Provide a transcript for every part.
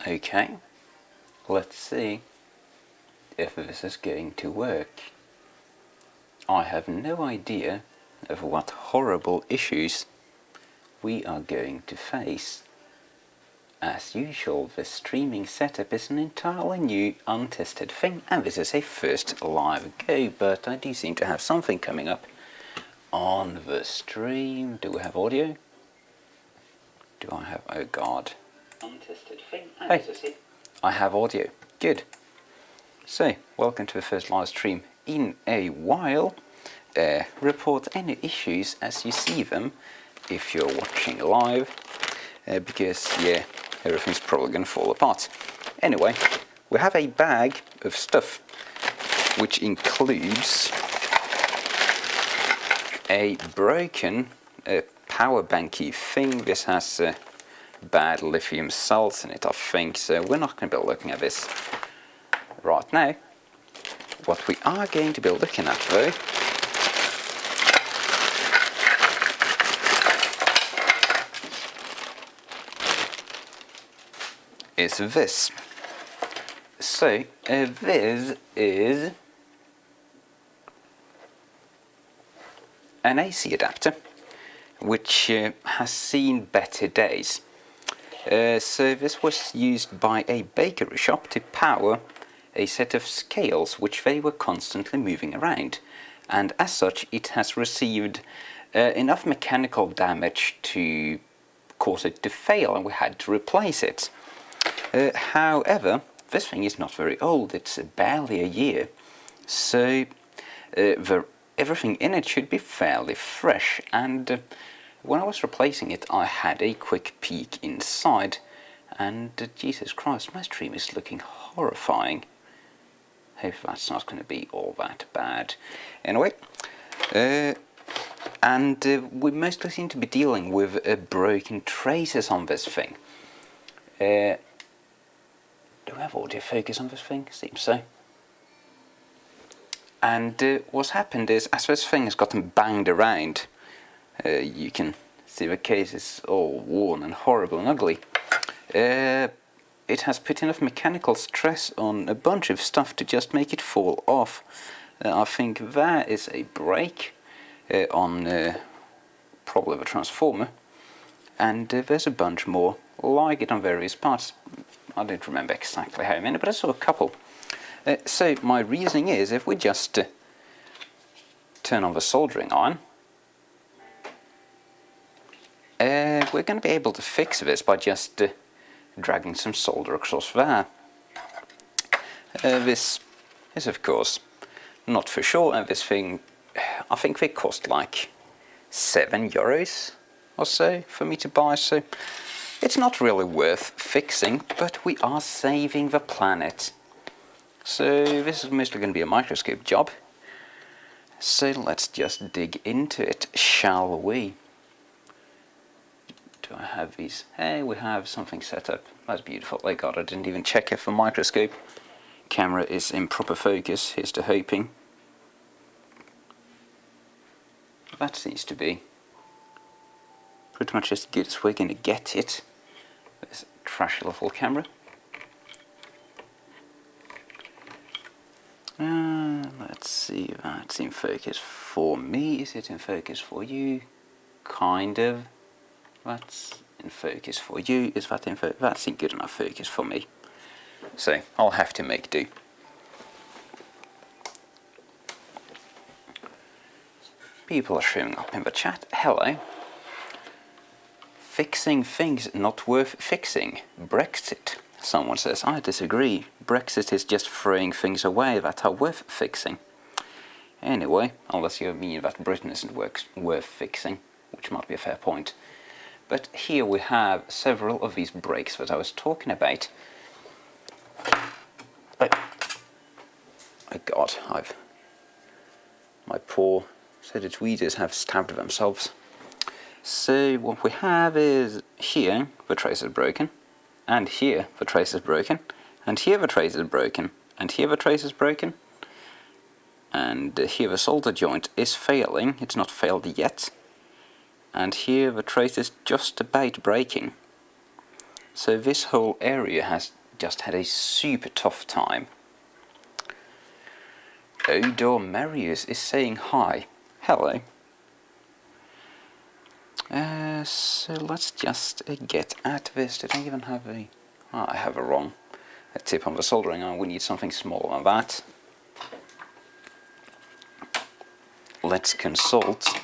Okay, let's see if this is going to work. I have no idea of what horrible issues we are going to face. As usual, the streaming setup is an entirely new, untested thing, and this is a first live go, but I do seem to have something coming up on the stream. Do we have audio? Do I have... oh god. Untested thing, and hey, this is it. I have audio. Good. So, welcome to the first live stream in a while. Report any issues as you see them if you're watching live, because, yeah, everything's probably going to fall apart. Anyway, we have a bag of stuff, which includes a broken power banky thing. This has bad lithium cells in it, I think, so we're not going to be looking at this right now. What we are going to be looking at, though, is this. So, this is an AC adapter, which has seen better days. So this was used by a bakery shop to power a set of scales which they were constantly moving around, and as such it has received enough mechanical damage to cause it to fail, and we had to replace it. However, this thing is not very old, it's barely a year, so everything in it should be fairly fresh, and when I was replacing it I had a quick peek inside, and Jesus Christ, my stream is looking horrifying. Hope that's not going to be all that bad. Anyway, and we mostly seem to be dealing with broken traces on this thing. Do we have audio focus on this thing? Seems so. And what's happened is, as this thing has gotten banged around, you can see the case is all worn and horrible and ugly. It has put enough mechanical stress on a bunch of stuff to just make it fall off. I think there is a break on probably the transformer, and there's a bunch more like it on various parts. I don't remember exactly how many, but I saw a couple. So my reasoning is, if we just turn on the soldering iron, we're going to be able to fix this by just dragging some solder across there. This is of course not for sure, and this thing, I think they cost like €7 or so for me to buy, so it's not really worth fixing, but we are saving the planet. So this is mostly going to be a microscope job. So let's just dig into it, shall we? Do I have these? Hey, we have something set up. That's beautiful. Oh god, I didn't even check if the microscope camera is in proper focus. Here's to hoping. That seems to be pretty much as good as we're going to get it. This trashy little camera. Let's see if that's in focus for me. Is it in focus for you? Kind of. That's in focus for you. Is that in focus? That's in good enough focus for me. So I'll have to make do. People are showing up in the chat. Hello. Fixing things not worth fixing. Brexit. Someone says, I disagree. Brexit is just throwing things away that are worth fixing. Anyway, unless you mean that Britain isn't worth fixing, which might be a fair point. But here we have several of these breaks that I was talking about. Oh god, my poor Reddit readers have stabbed themselves. So what we have is, here the trace is broken, and here the trace is broken, and here the trace is broken, and here the trace is broken, and here the solder joint is failing. It's not failed yet, and here the trace is just about breaking. So this whole area has just had a super tough time. Odor Marius is saying hi. Hello. So let's just get at this. Did I even have a... Oh, I have a tip on the soldering iron. We need something smaller than that. Let's consult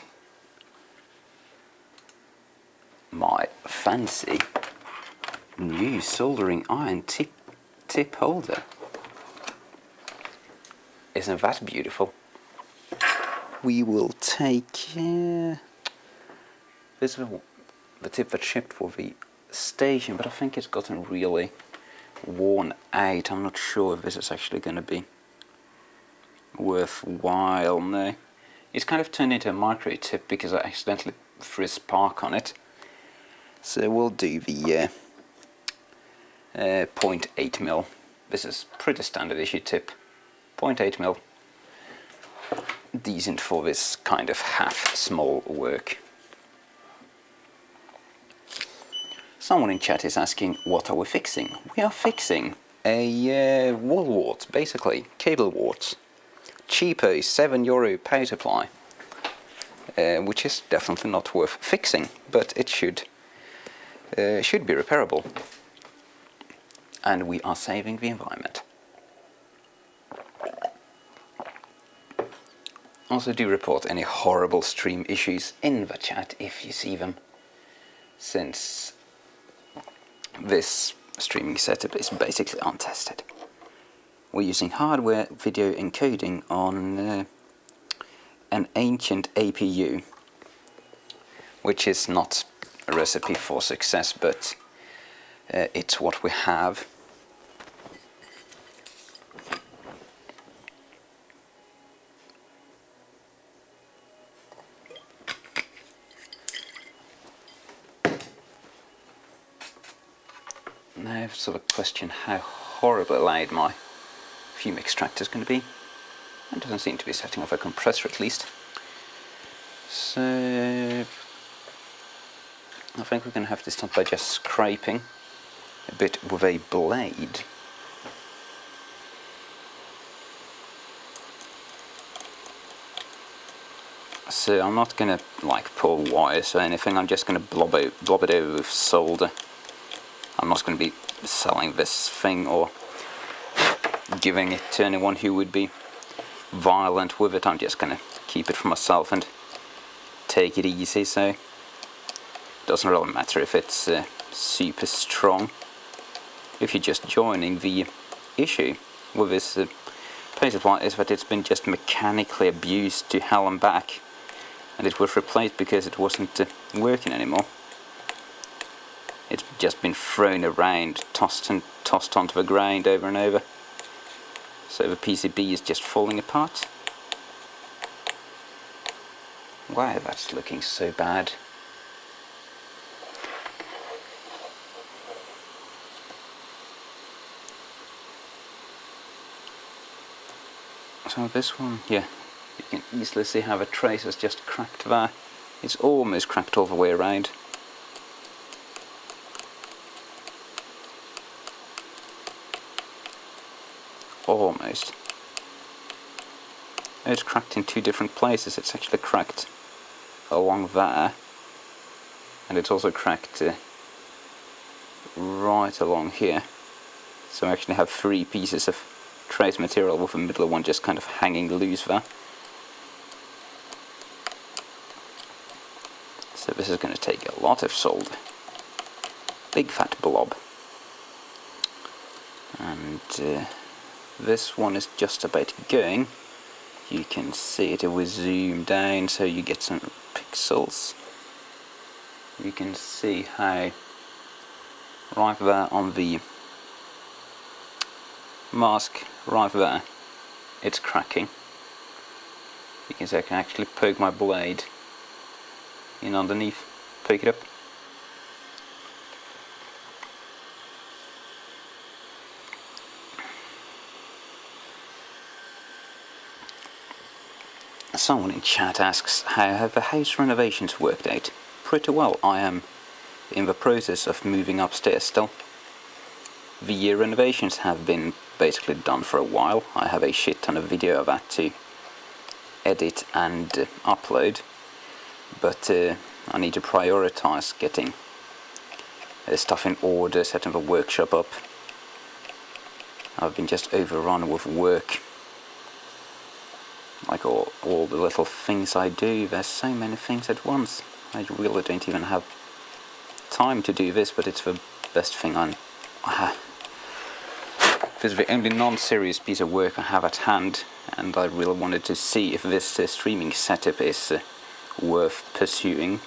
my fancy new soldering iron tip holder. Isn't that beautiful? We will take this is the tip that shipped for the station, but I think it's gotten really worn out. I'm not sure if this is actually going to be worthwhile. No, it's kind of turned into a micro tip because I accidentally threw a spark on it. So we'll do the 0.8mm. This is pretty standard issue tip. 0.8mm. Decent for this kind of half small work. Someone in chat is asking, what are we fixing? We are fixing a wall wart, basically, cable wart. Cheapo €7 power supply, which is definitely not worth fixing, but it should be repairable. And we are saving the environment. Also do report any horrible stream issues in the chat if you see them, since this streaming setup is basically untested. We're using hardware video encoding on an ancient APU, which is not a recipe for success, but it's what we have. Now, sort of question how horribly loud my fume extractor is going to be. It doesn't seem to be setting off a compressor at least. So I think we're going to have to start by just scraping a bit with a blade. So I'm not going to like pull wires or anything, I'm just going to blob it over with solder. I'm not going to be selling this thing or giving it to anyone who would be violent with it. I'm just going to keep it for myself and take it easy, so it doesn't really matter if it's super strong. If you're just joining, the issue with this power supply is that it's been just mechanically abused to hell and back, and it was replaced because it wasn't working anymore. It's just been thrown around, tossed onto the ground over and over. So the PCB is just falling apart. Wow, that's looking so bad. So this one, yeah, you can easily see how the trace has just cracked there. It's almost cracked all the way around. Almost. It's cracked in two different places. It's actually cracked along there, and it's also cracked right along here. So I actually have three pieces of trace material with the middle one just kind of hanging loose there. So this is going to take a lot of solder. Big fat blob. And this one is just about going. You can see it will zoom down so you get some pixels. You can see how right there on the mask, right there, it's cracking. You can see I can actually poke my blade in underneath, poke it up. Someone in chat asks, how have the house renovations worked out? Pretty well. I am in the process of moving upstairs still. The renovations have been basically done for a while. I have a shit ton of video of that to edit and upload, but I need to prioritize getting stuff in order, setting the workshop up. I've been just overrun with work. Like all the little things I do, there's so many things at once. I really don't even have time to do this, but it's the best thing I have. This is the only non-serious piece of work I have at hand, and I really wanted to see if this streaming setup is worth pursuing.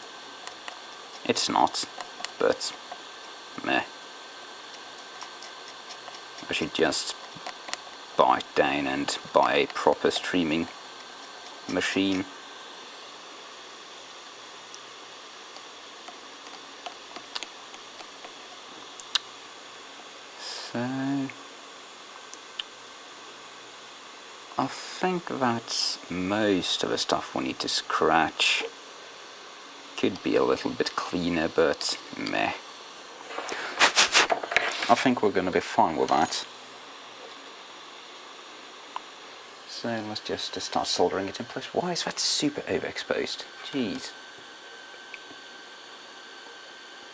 It's not, but meh. I should just bite down and buy a proper streaming machine. So I think that's most of the stuff we need to scratch. Could be a little bit cleaner, but meh. I think we're gonna be fine with that. So let's just start soldering it in place. Why is that super overexposed? Jeez.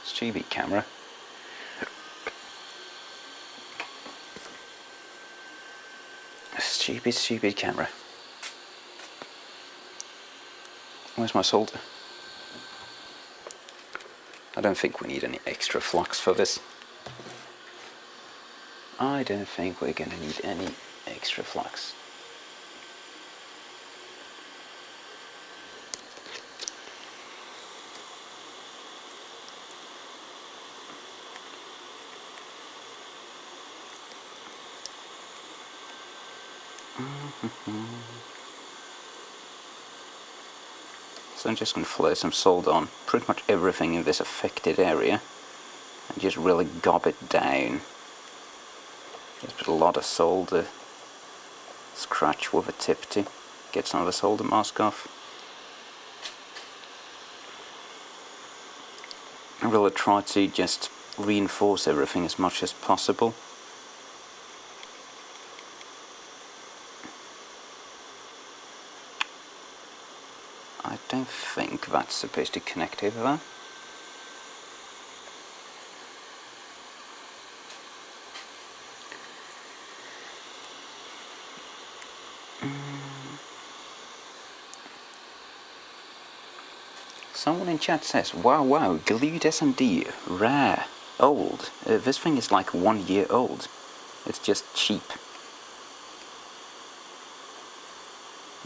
Stupid camera. Stupid camera. Where's my solder? I don't think we need any extra flux for this. I don't think we're gonna need any extra flux. So I'm just going to flow some solder on pretty much everything in this affected area and just really gob it down. Just put a lot of solder, scratch with a tip to get some of the solder mask off. I really try to just reinforce everything as much as possible. I don't think that's supposed to connect over there. Someone in chat says, wow, glued SMD, rare, old. This thing is like 1 year old. It's just cheap.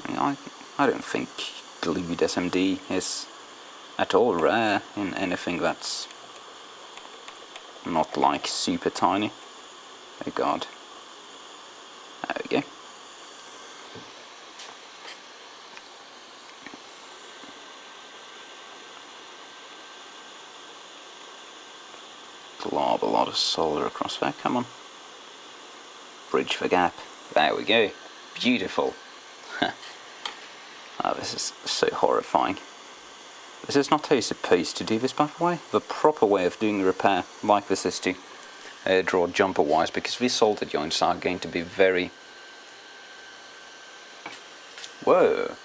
I don't think glued SMD is at all rare in anything that's not like super tiny. Oh god. There we go. Glob a lot of solder across there, come on. Bridge the gap. There we go. Beautiful. Oh, this is so horrifying. This is not how you're supposed to do this, by the way. The proper way of doing repair like this is to draw jumper wires, because these solder joints are going to be very... Whoa!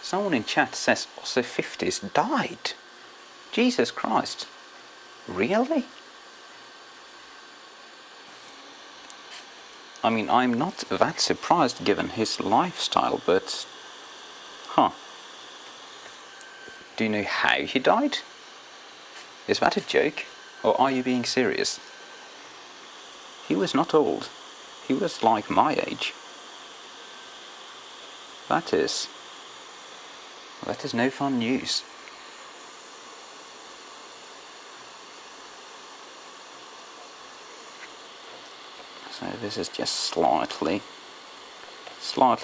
Someone in chat says also 50s died. Jesus Christ. Really? I mean, I'm not that surprised given his lifestyle, but... Huh. Do you know how he died? Is that a joke? Or are you being serious? He was not old. He was like my age. That is no fun news. So this is just slightly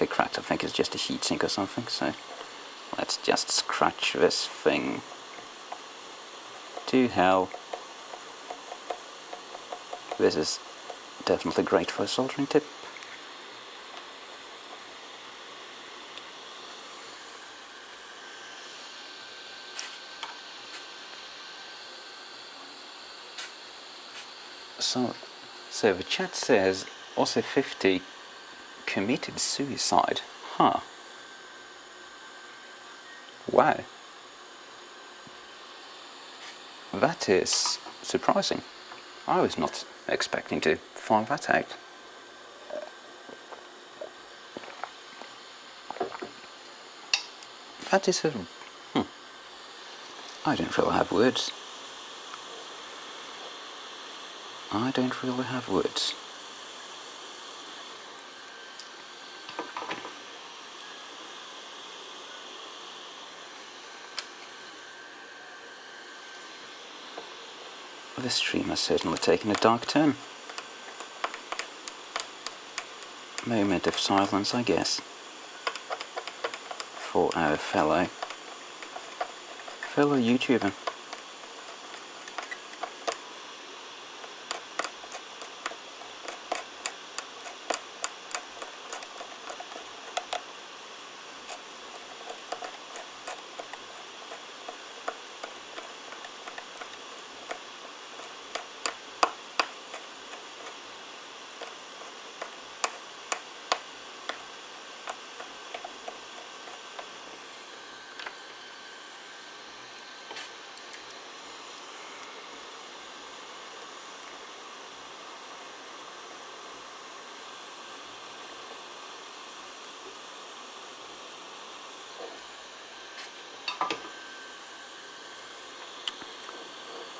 cracked. I think it's just a heatsink or something. So let's just scratch this thing to hell. This is definitely great for a soldering tip. So So the chat says Aussie 50 committed suicide. Huh. Wow. That is surprising. I was not expecting to find that out. That is a... I don't really have words. I don't really have words. This stream has certainly taken a dark turn. Moment of silence, I guess, for our fellow YouTuber.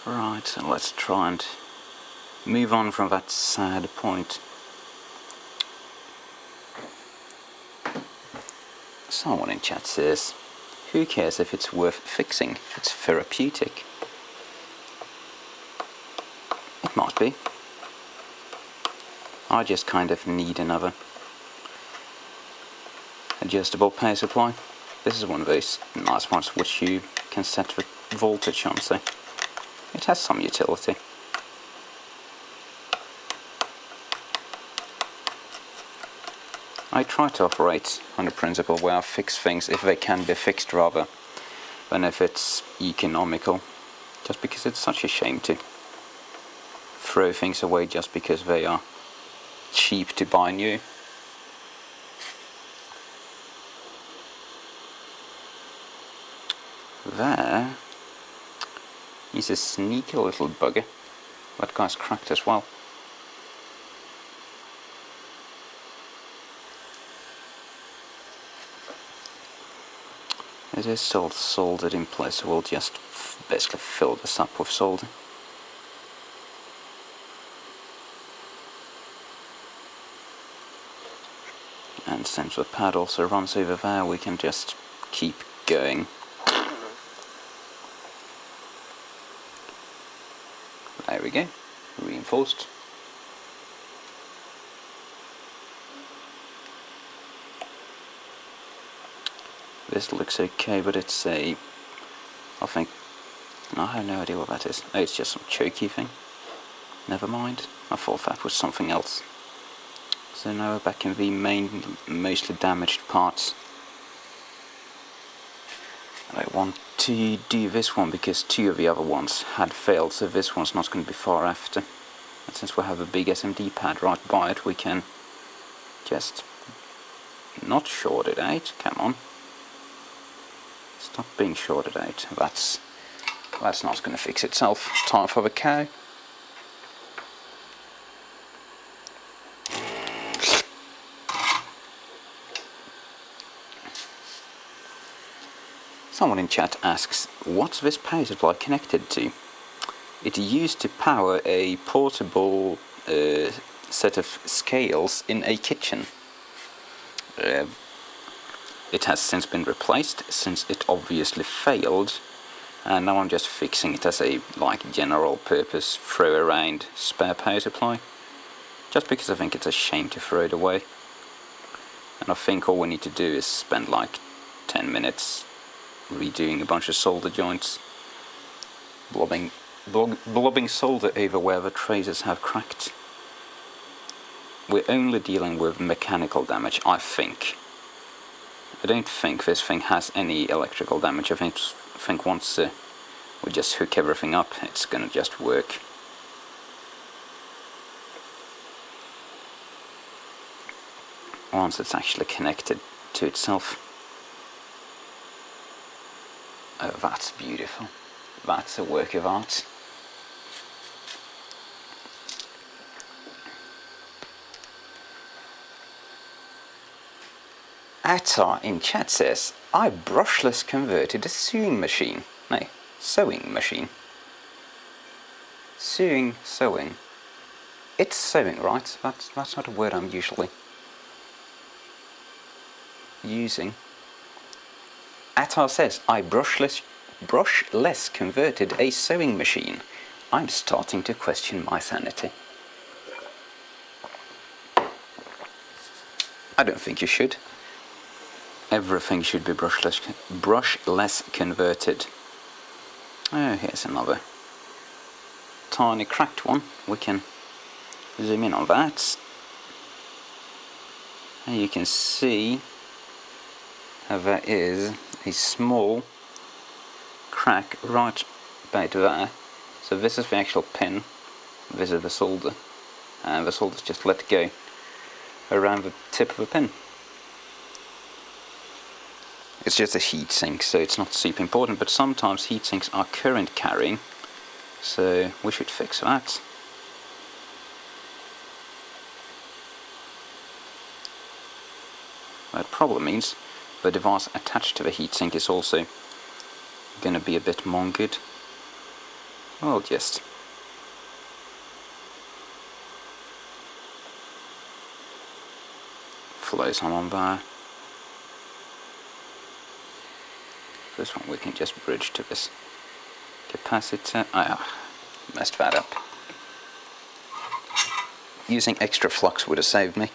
Right, so let's try and move on from that sad point. Someone in chat says, who cares if it's worth fixing? It's therapeutic. It might be. I just kind of need another adjustable power supply. This is one of those nice ones which you can set the voltage on, so it has some utility. I try to operate on the principle where I fix things if they can be fixed rather than if it's economical, just because it's such a shame to throw things away just because they are cheap to buy new. There is a sneaky little bugger. That guy's cracked as well. It is still soldered in place, so we'll just basically fill this up with solder. And since the pad also runs over there, we can just keep going. There we go, reinforced. This looks okay, but it's I have no idea what that is. Oh, it's just some chokey thing. Never mind, I thought that was something else. So now we're back in the main, mostly damaged parts. I want to do this one because two of the other ones had failed, so this one's not going to be far after. And since we have a big SMD pad right by it, we can just not short it out. Come on. Stop being shorted out. That's not going to fix itself. Time for the cow. Someone in chat asks, what's this power supply connected to? It used to power a portable set of scales in a kitchen. It has since been replaced, since it obviously failed, and now I'm just fixing it as a general purpose throw around spare power supply, just because I think it's a shame to throw it away. And I think all we need to do is spend 10 minutes redoing a bunch of solder joints, blobbing solder over where the traces have cracked. We're only dealing with mechanical damage, I think. I don't think this thing has any electrical damage. I think once we just hook everything up, it's gonna just work. once it's actually connected to itself. Oh, that's beautiful. That's a work of art. Atar in chat says, I brushless converted a sewing machine. No, sewing machine. Sewing. It's sewing, right? That's not a word I'm usually using. Atar says, I brushless converted a sewing machine. I'm starting to question my sanity. I don't think you should. Everything should be brushless converted. Oh, here's another tiny cracked one. We can zoom in on that. And you can see how there is a small crack right about there. So this is the actual pin, this is the solder, and the solder's just let go around the tip of the pin. It's just a heatsink, so it's not super important, but sometimes heatsinks are current carrying, so we should fix that. That probably means the device attached to the heatsink is also going to be a bit mongered. I'll just flow some on there. This one we can just bridge to this capacitor. Messed that up. Using extra flux would have saved me.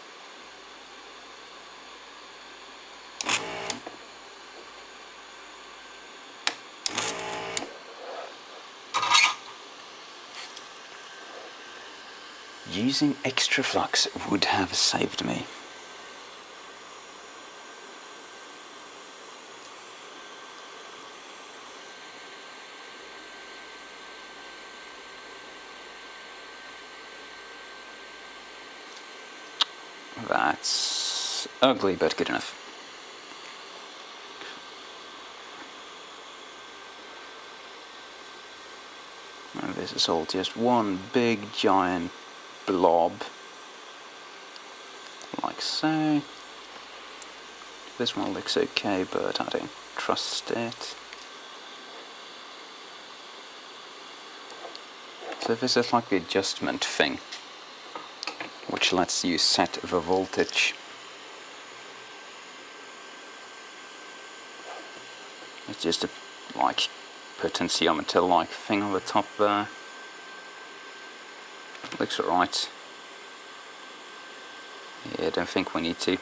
Using extra flux would have saved me. That's ugly, but good enough. And this is all just one big giant blob, like so. This one looks okay, but I don't trust it. So this is like the adjustment thing, which lets you set the voltage. It's just a like potentiometer like thing on the top there. Looks alright. Yeah, I don't think we need to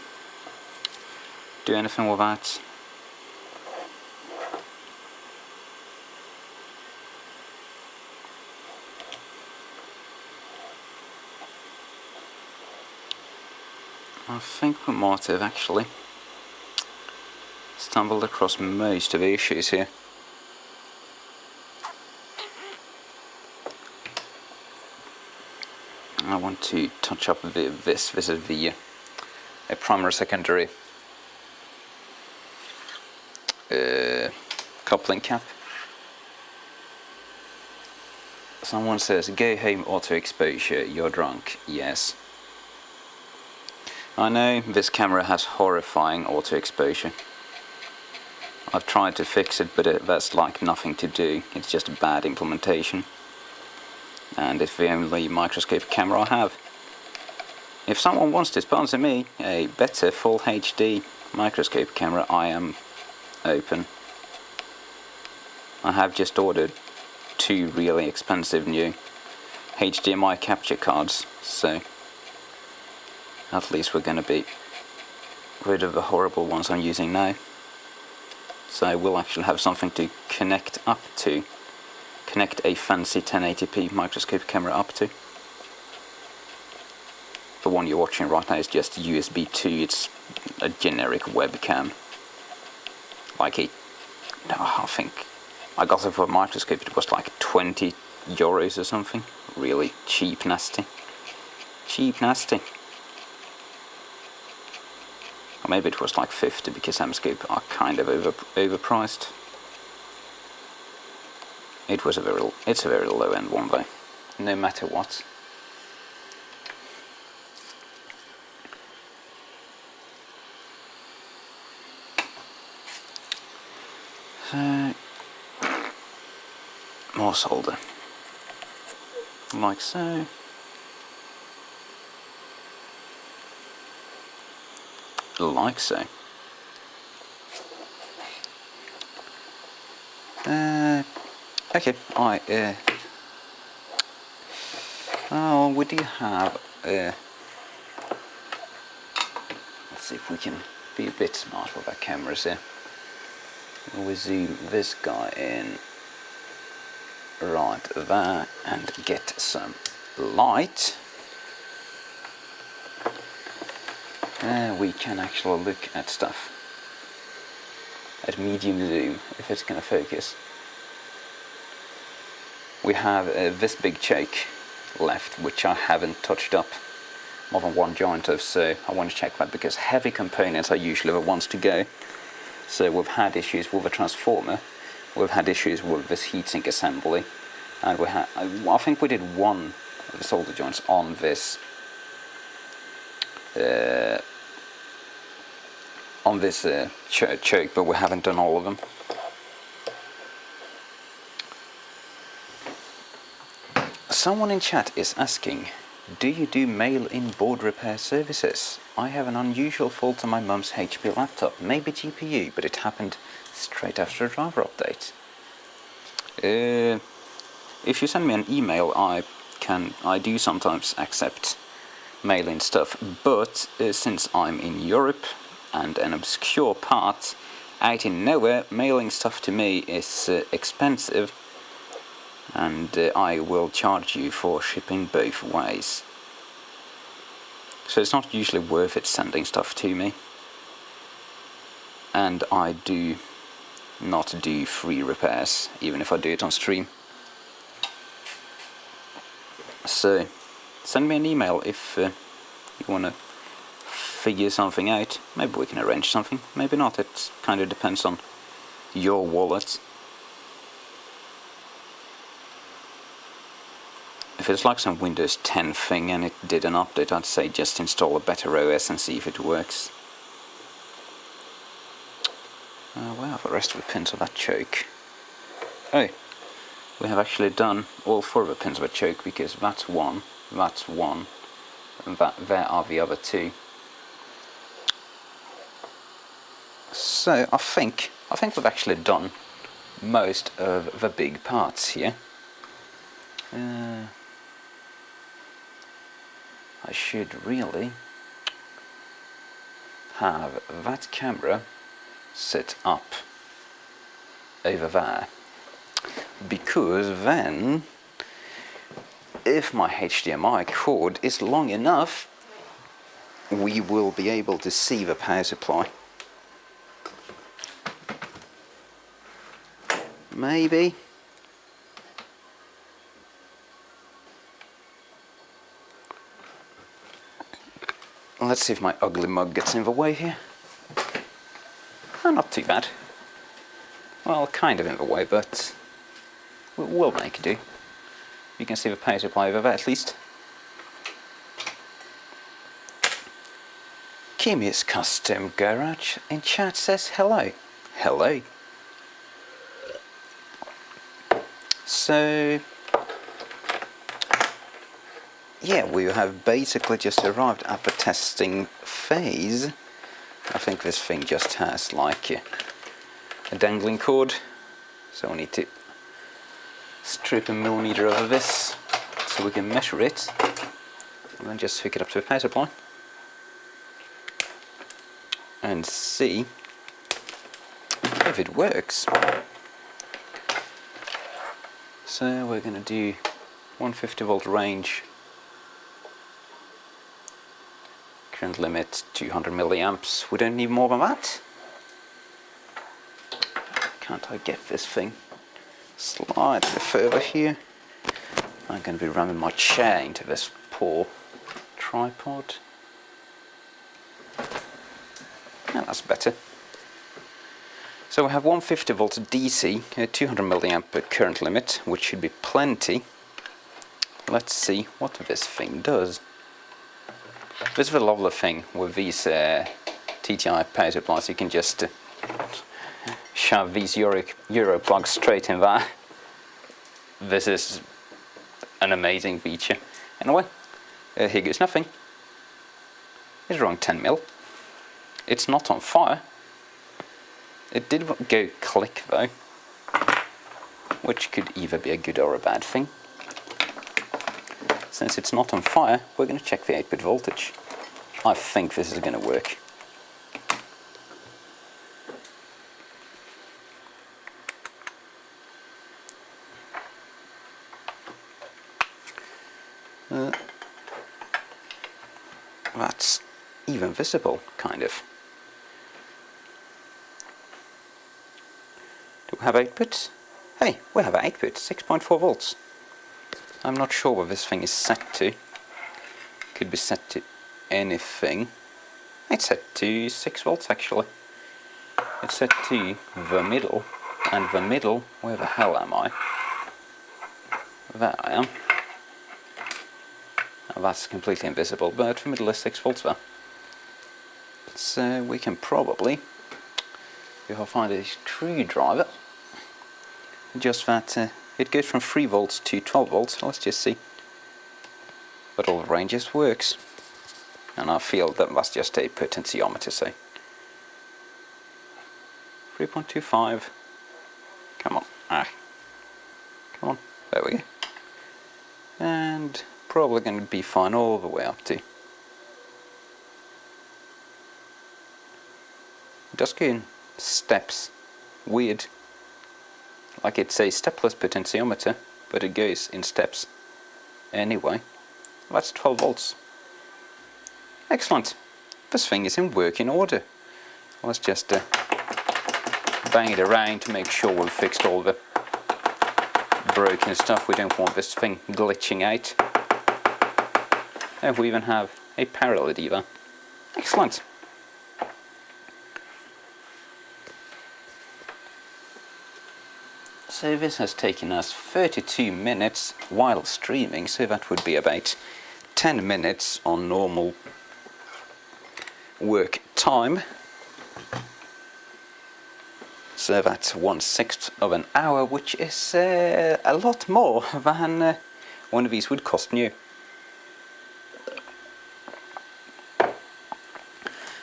do anything with that. I think we might have actually stumbled across most of the issues here. I want to touch up this. This is the primary secondary coupling cap. Someone says, go home auto exposure, you're drunk. Yes. I know this camera has horrifying auto exposure. I've tried to fix it, but that's like nothing to do. It's just a bad implementation. And it's the only microscope camera I have. If someone wants to sponsor me a better full HD microscope camera, I am open. I have just ordered 2 really expensive new HDMI capture cards, so at least we're going to be rid of the horrible ones I'm using now. So we'll actually have something to connect up to. Connect a fancy 1080p microscope camera up to. The one you're watching right now is just USB 2, it's a generic webcam. Like I think I got it for a microscope, it was like 20 euros or something. Really cheap, nasty. Cheap, nasty. Or maybe it was like 50 because Amscope are kind of overpriced. It's a very low end one though, no matter what. So, more solder, like so. Like so. Okay, we do have, let's see if we can be a bit smart with our cameras here. We zoom this guy in right there and get some light. We can actually look at stuff at medium zoom if it's going to focus. We have this big choke left, which I haven't touched up more than one joint of, so I want to check that because heavy components are usually the ones to go. So we've had issues with the transformer, we've had issues with this heatsink assembly, and I think we did one of the solder joints on this choke, but we haven't done all of them. Someone in chat is asking, do you do mail-in board repair services? I have an unusual fault on my mum's HP laptop, maybe GPU, but it happened straight after a driver update. If you send me an email, I do sometimes accept mail-in stuff, but since I'm in Europe and an obscure part out in nowhere, mailing stuff to me is expensive, and I will charge you for shipping both ways. So it's not usually worth it sending stuff to me, and I do not do free repairs, even if I do it on stream. So send me an email if you want to figure something out. Maybe we can arrange something, maybe not. It kind of depends on your wallet. If it's like some Windows 10 thing and it did an update, I'd say just install a better OS and see if it works. Where are the rest of the pins of that choke? Oh, we have actually done all 4 of the pins of the choke, because that's one, and there are the other 2. So I think we've actually done most of the big parts here. I should really have that camera set up over there, because then if my HDMI cord is long enough, we will be able to see the power supply. Maybe. Let's see if my ugly mug gets in the way here. Oh, not too bad. Well, kind of in the way, but we'll make it do. You can see the power supply over there at least. Kimi's Custom Garage in chat says hello. Hello. So yeah, we have basically just arrived at the testing phase. I think this thing just has like a dangling cord, so we need to strip a millimeter of this so we can measure it, and then just hook it up to the power supply and see if it works. So we're going to do 150 volt range, current limit 200 milliamps. We don't need more than that. Can't I get this thing slightly further here? I'm going to be ramming my chair into this poor tripod. And that's better. So we have 150 volts DC, 200 milliamp current limit, which should be plenty. Let's see what this thing does. This is the lovely thing with these TTI power supplies. You can just shove these Euro plugs straight in there. This is an amazing feature. Anyway, here goes nothing. It's around 10 mil. It's not on fire. It did go click though, which could either be a good or a bad thing. Since it's not on fire, we're going to check the 8-bit voltage. I think this is going to work. That's even visible, kind of. Do we have 8-bit? Hey, we have 8-bit, 6.4 volts. I'm not sure what this thing is set to. Could be set to anything. It's set to 6 volts actually. It's set to the middle, and the middle, where the hell am I? There I am. Now that's completely invisible, but the middle is 6 volts there. So we can probably, if I find a screwdriver, just that it goes from 3 volts to 12 volts. Let's just see. But all the ranges works. And I feel that that's just a potentiometer, say. 3.25. Come on. Come on. There we go. And probably going to be fine all the way up to. It does go in steps. Weird. Like it's a stepless potentiometer, but it goes in steps. Anyway, that's 12 volts. Excellent. This thing is in working order. Let's just bang it around to make sure we've fixed all the broken stuff. We don't want this thing glitching out. And we even have a power LED there. Excellent. So this has taken us 32 minutes while streaming, so that would be about 10 minutes on normal work time. So that's 1/6 of an hour, which is a lot more than one of these would cost new.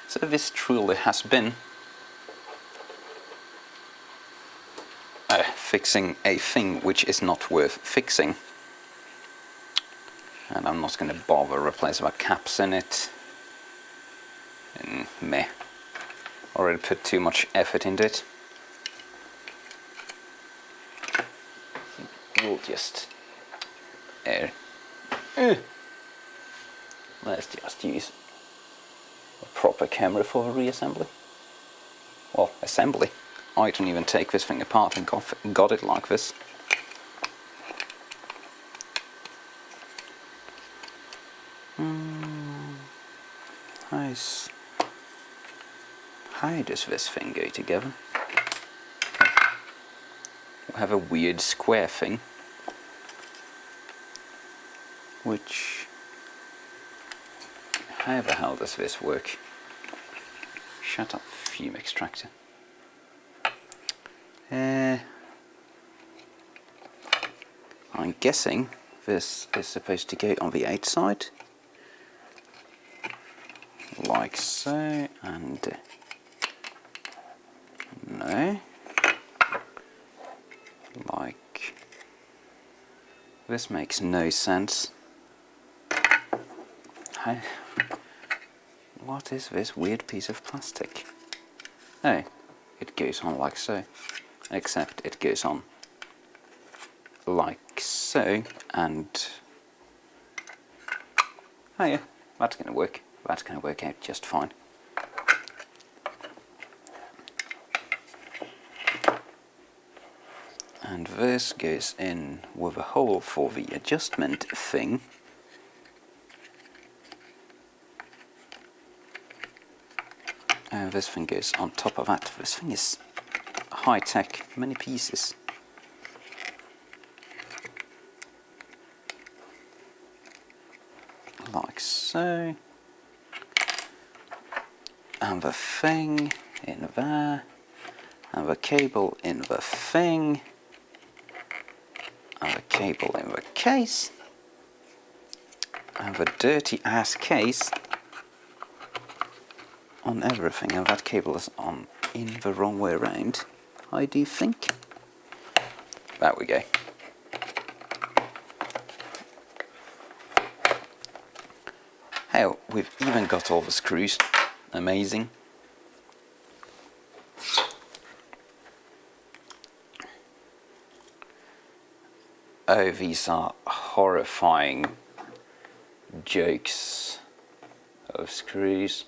So this truly has been fixing a thing which is not worth fixing. And I'm not going to bother replacing the caps in it. And meh. Already put too much effort into it. We'll just let's just use a proper camera for reassembly. Well, assembly. I didn't even take this thing apart and got it like this. Nice. How does this thing go together? We have a weird square thing, which, how the hell does this work? Shut up, fume extractor. I'm guessing this is supposed to go on the outside, like so, and no, like this makes no sense. What is this weird piece of plastic? Oh, it goes on like so, except it goes on like so, and oh yeah, that's going to work. That's going to work out just fine. And this goes in with a hole for the adjustment thing. And this thing goes on top of that. This thing is high-tech, many pieces. Like so. And the thing in there. And the cable in the thing. And the cable in the case. And the dirty ass case on everything, and that cable is on in the wrong way around, I do think. There we go. Hell, we've even got all the screws. Amazing. Oh, these are horrifying jokes of screws.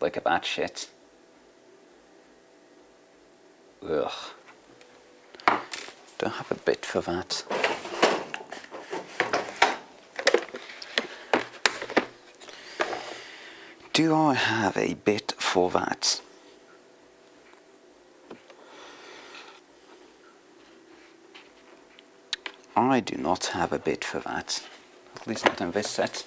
Look at that shit. Ugh. Don't have a bit for that. Do I have a bit for that? I do not have a bit for that. At least not in this set.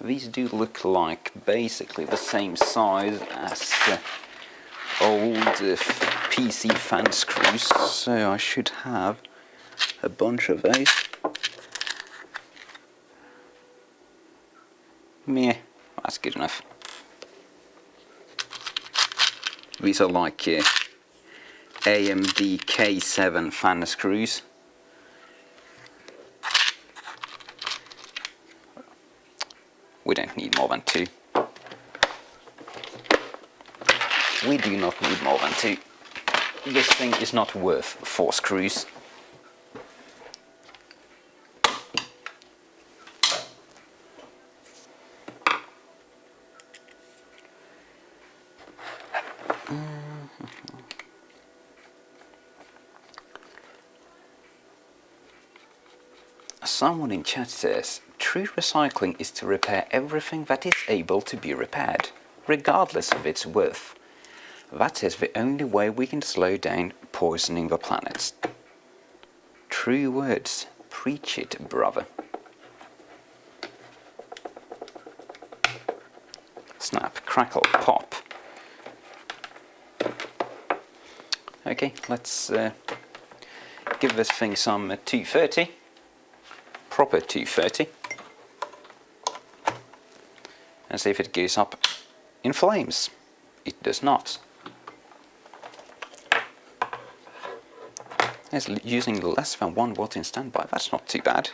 These do look like basically the same size as old PC fan screws, so I should have a bunch of those. Meh, that's good enough. These are like AMD K7 fan screws. We don't need more than 2. We do not need more than 2. This thing is not worth 4 screws. Someone in chat says, true recycling is to repair everything that is able to be repaired, regardless of its worth. That is the only way we can slow down poisoning the planet. True words. Preach it, brother. Snap, crackle, pop. Okay, let's give this thing some 230. Proper 230, and see if it goes up in flames. It does not. It's using less than 1 watt in standby. That's not too bad.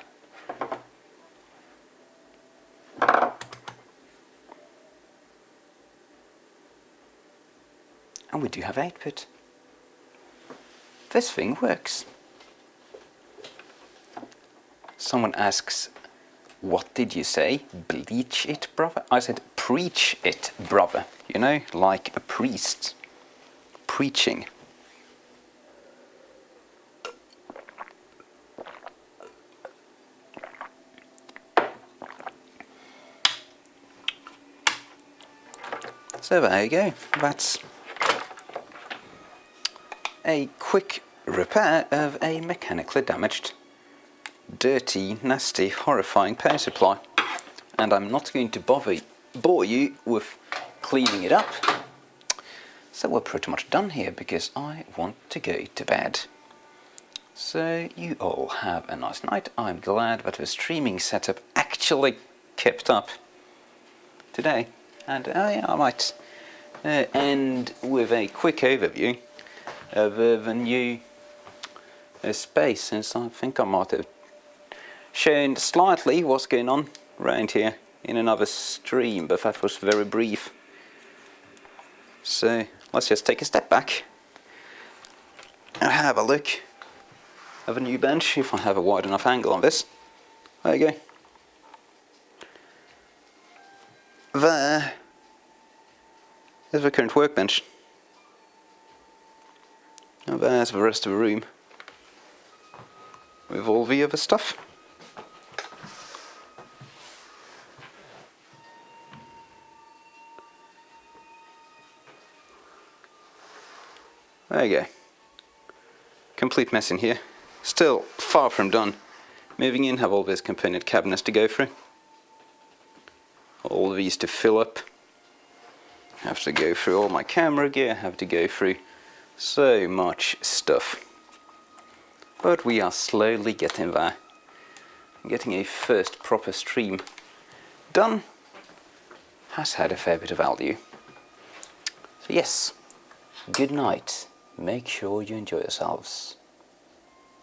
And we do have output. This thing works. Someone asks, what did you say? Bleach it, brother? I said, preach it, brother. You know, like a priest preaching. So there you go. That's a quick repair of a mechanically damaged, dirty, nasty, horrifying power supply. And I'm not going to bore you with cleaning it up. So we're pretty much done here because I want to go to bed. So you all have a nice night. I'm glad that the streaming setup actually kept up today. And yeah, I might end with a quick overview of the new space, since I think I might have shown slightly what's going on around here in another stream, but that was very brief. So let's just take a step back and have a look at the new bench, if I have a wide enough angle on this. There you go. There is the current workbench. And there's the rest of the room with all the other stuff. There you go. Complete mess in here. Still far from done. Moving in, have all these component cabinets to go through. All of these to fill up. Have to go through all my camera gear, have to go through so much stuff. But we are slowly getting there. Getting a first proper stream done has had a fair bit of value. So yes, good night. Make sure you enjoy yourselves.